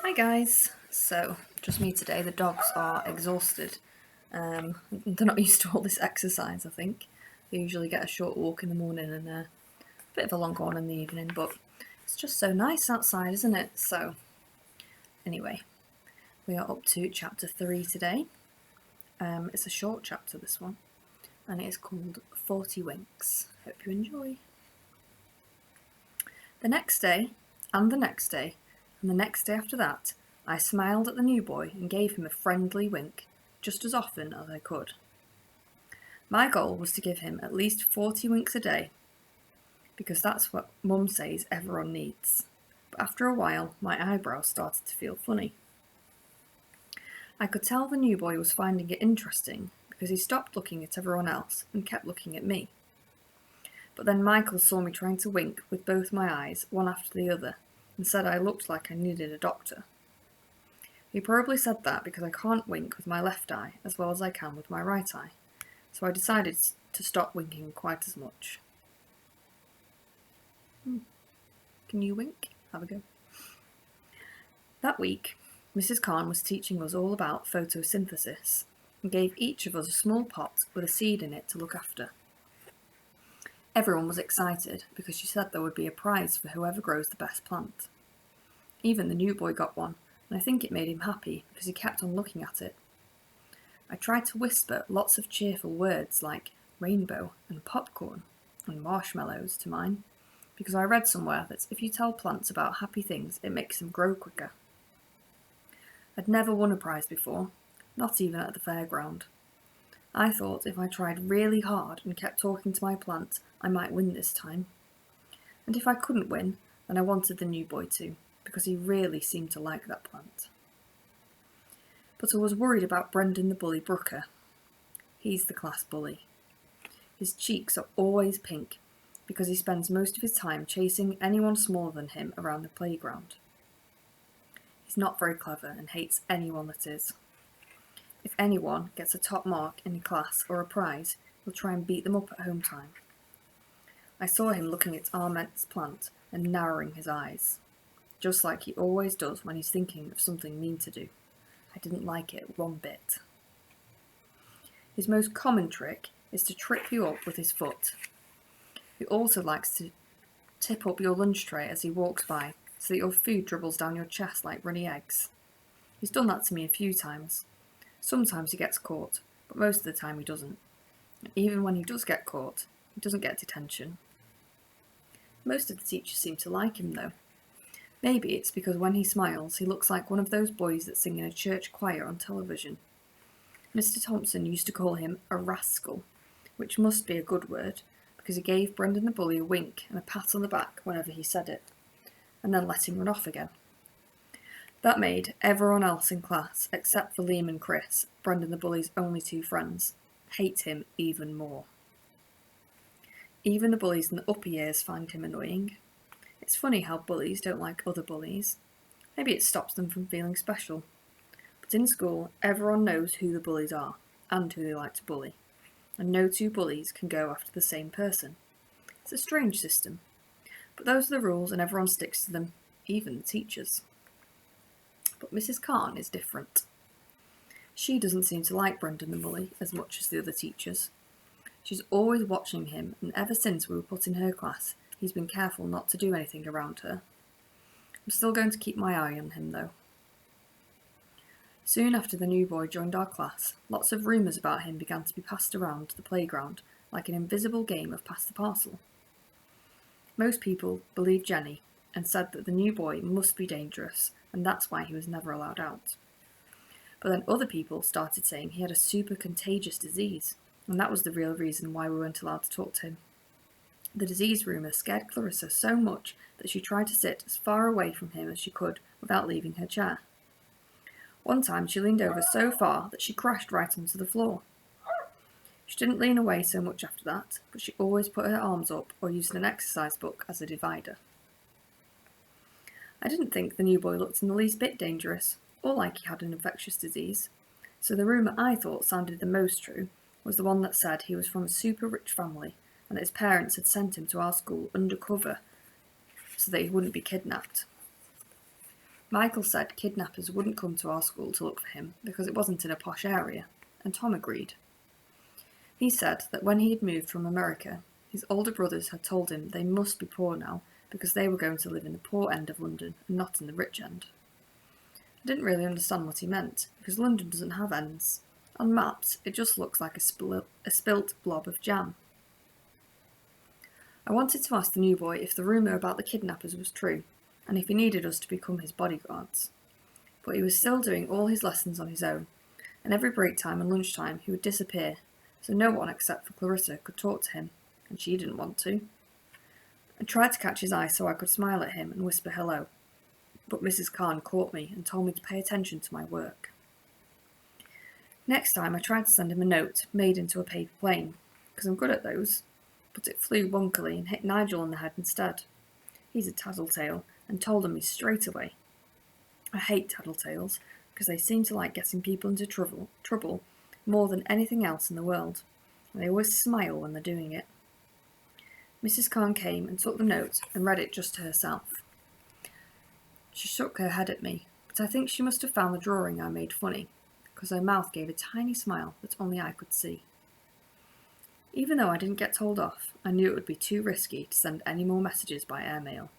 Hi guys, so just me today. The dogs are exhausted. They're not used to all this exercise, I think. They usually get a short walk in the morning and a bit of a longer one in the evening, but it's just so nice outside, isn't it? So anyway, we are up to chapter 3 today. It's a short chapter, this one, and it is called 40 Winks. Hope you enjoy. The next day, and the next day, and the next day after that, I smiled at the new boy and gave him a friendly wink, just as often as I could. My goal was to give him at least 40 winks a day, because that's what Mum says everyone needs. But after a while, my eyebrows started to feel funny. I could tell the new boy was finding it interesting, because he stopped looking at everyone else and kept looking at me. But then Michael saw me trying to wink with both my eyes, one after the other, and said I looked like I needed a doctor. He probably said that because I can't wink with my left eye as well as I can with my right eye, so I decided to stop winking quite as much. Can you wink? Have a go. That week, Mrs. Khan was teaching us all about photosynthesis and gave each of us a small pot with a seed in it to look after. Everyone was excited because she said there would be a prize for whoever grows the best plant. Even the new boy got one, and I think it made him happy because he kept on looking at it. I tried to whisper lots of cheerful words like rainbow and popcorn and marshmallows to mine, because I read somewhere that if you tell plants about happy things, it makes them grow quicker. I'd never won a prize before, not even at the fairground. I thought if I tried really hard and kept talking to my plant, I might win this time. And if I couldn't win, then I wanted the new boy to, because he really seemed to like that plant. But I was worried about Brendan the bully Brooker. He's the class bully. His cheeks are always pink, because he spends most of his time chasing anyone smaller than him around the playground. He's not very clever and hates anyone that is. If anyone gets a top mark in a class or a prize, he'll try and beat them up at home time. I saw him looking at Ahmed's plant and narrowing his eyes, just like he always does when he's thinking of something mean to do. I didn't like it one bit. His most common trick is to trip you up with his foot. He also likes to tip up your lunch tray as he walks by, so that your food dribbles down your chest like runny eggs. He's done that to me a few times. Sometimes he gets caught, but most of the time he doesn't. And even when he does get caught, he doesn't get detention. Most of the teachers seem to like him though. Maybe it's because when he smiles, he looks like one of those boys that sing in a church choir on television. Mr. Thompson used to call him a rascal, which must be a good word, because he gave Brendan the bully a wink and a pat on the back whenever he said it, and then let him run off again. That made everyone else in class, except for Liam and Chris, Brendan the bully's only two friends, hate him even more. Even the bullies in the upper years find him annoying. It's funny how bullies don't like other bullies. Maybe it stops them from feeling special. But in school, everyone knows who the bullies are, and who they like to bully. And no two bullies can go after the same person. It's a strange system. But those are the rules and everyone sticks to them, even the teachers. But Mrs. Khan is different. She doesn't seem to like Brendan the bully as much as the other teachers. She's always watching him, and ever since we were put in her class, he's been careful not to do anything around her. I'm still going to keep my eye on him though. Soon after the new boy joined our class, lots of rumours about him began to be passed around the playground like an invisible game of pass the parcel. Most people believed Jenny and said that the new boy must be dangerous and that's why he was never allowed out. But then other people started saying he had a super contagious disease, and that was the real reason why we weren't allowed to talk to him. The disease rumour scared Clarissa so much that she tried to sit as far away from him as she could without leaving her chair. One time she leaned over so far that she crashed right onto the floor. She didn't lean away so much after that, but she always put her arms up or used an exercise book as a divider. I didn't think the new boy looked in the least bit dangerous, or like he had an infectious disease, so the rumour I thought sounded the most true was the one that said he was from a super rich family and that his parents had sent him to our school undercover so that he wouldn't be kidnapped. Michael said kidnappers wouldn't come to our school to look for him because it wasn't in a posh area, and Tom agreed. He said that when he had moved from America, his older brothers had told him they must be poor now because they were going to live in the poor end of London and not in the rich end. I didn't really understand what he meant, because London doesn't have ends. On maps, it just looks like a spilt blob of jam. I wanted to ask the new boy if the rumour about the kidnappers was true, and if he needed us to become his bodyguards. But he was still doing all his lessons on his own, and every break time and lunchtime he would disappear, so no one except for Clarissa could talk to him, and she didn't want to. I tried to catch his eye so I could smile at him and whisper hello, but Mrs. Khan caught me and told me to pay attention to my work. Next time I tried to send him a note made into a paper plane, because I'm good at those, but it flew bunkily and hit Nigel on the head instead. He's a tattletale, and told on me straight away. I hate tattletales, because they seem to like getting people into trouble more than anything else in the world, and they always smile when they're doing it. Mrs. Khan came and took the note and read it just to herself. She shook her head at me, but I think she must have found the drawing I made funny, because her mouth gave a tiny smile that only I could see. Even though I didn't get told off, I knew it would be too risky to send any more messages by airmail,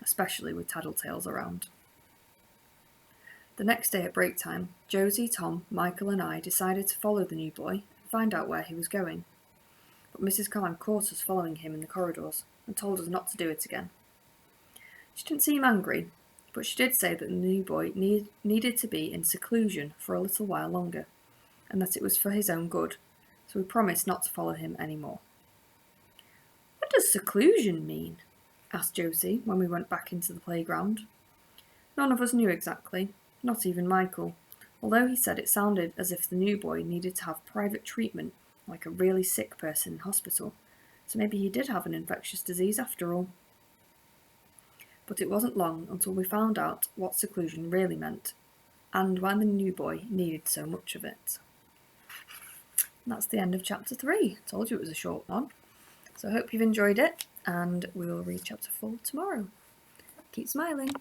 especially with tattletales around. The next day at break time, Josie, Tom, Michael and I decided to follow the new boy and find out where he was going. But Mrs. Khan caught us following him in the corridors and told us not to do it again. She didn't seem angry, but she did say that the new boy needed to be in seclusion for a little while longer, and that it was for his own good, so we promised not to follow him any more. "What does seclusion mean?" asked Josie when we went back into the playground. None of us knew exactly, not even Michael, although he said it sounded as if the new boy needed to have private treatment like a really sick person in hospital, so maybe he did have an infectious disease after all. But it wasn't long until we found out what seclusion really meant, and why the new boy needed so much of it. And that's the end of chapter 3. I told you it was a short one. So I hope you've enjoyed it, and we will read chapter 4 tomorrow. Keep smiling.